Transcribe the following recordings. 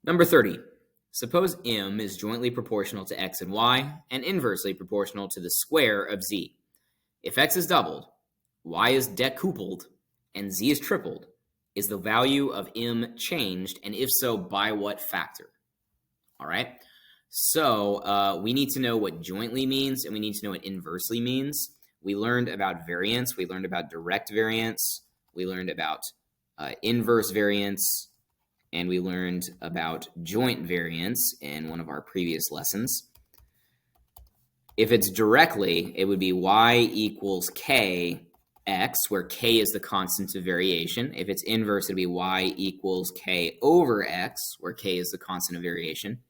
Number 30. Suppose m is jointly proportional to x and y and inversely proportional to the square of z. If x is doubled, y is decupled, and z is tripled, is the value of m changed, and if so, by what factor? All right. So we need to know what jointly means, and we need to know what inversely means. We learned about variance. We learned about direct variance. We learned about inverse variance. And we learned about joint variance in one of our previous lessons. If it's directly, it would be y equals k x, where k is the constant of variation. If it's inverse, it'd be y equals k over x, where k is the constant of variation.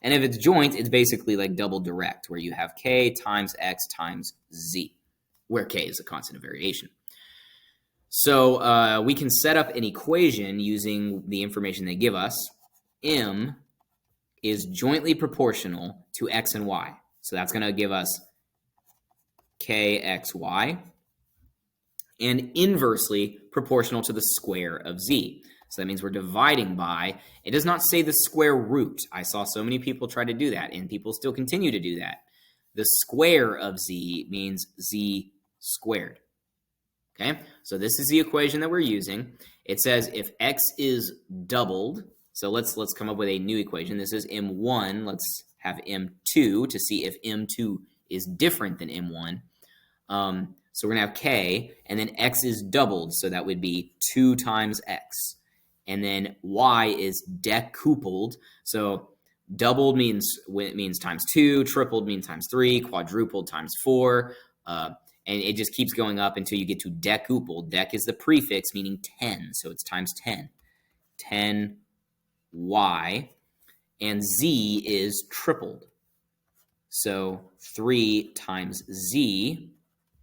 And if it's joint, it's basically like double direct, where you have k times x times z, where k is the constant of variation. So we can set up an equation using the information they give us. M is jointly proportional to x and y. So that's going to give us kxy, and inversely proportional to the square of z. So that means we're dividing by, it does not say the square root. I saw so many people try to do that, and people still continue to do that. The square of z means z squared. Okay, so this is the equation that we're using. It says if x is doubled, so let's come up with a new equation. This is m1. Let's have m2 to see if m2 is different than m1. So we're going to have k, and then x is doubled, so that would be 2 times x. And then y is decupled, so doubled means times 2, tripled means times 3, quadrupled times 4, and it just keeps going up until you get to decupled. Dec is the prefix, meaning 10, so it's times 10. 10y, and z is tripled, so 3 times z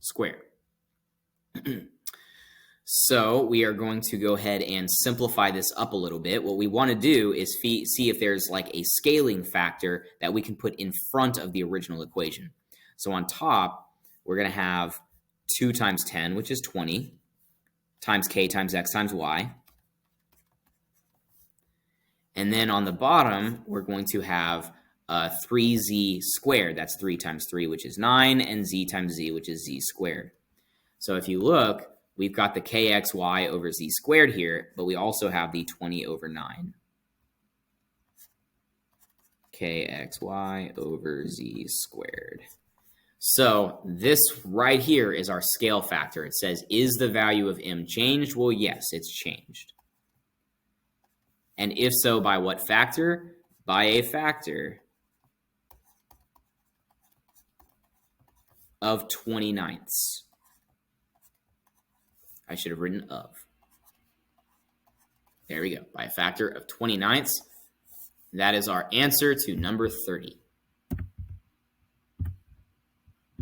squared. So we are going to go ahead and simplify this up a little bit. What we want to do is see if there's like a scaling factor that we can put in front of the original equation. So on top, we're going to have 2 times 10, which is 20, times k times x times y. And then on the bottom, we're going to have 3z squared. That's 3 times 3, which is 9, and z times z, which is z squared. So if you look, we've got the kxy over z squared here, but we also have the 20 over 9. Kxy over z squared. So this right here is our scale factor. It says, is the value of m changed? Well, yes, it's changed. And if so, by what factor? By a factor of 29ths. I should have written of. There we go. By a factor of 29ths. That is our answer to number 30.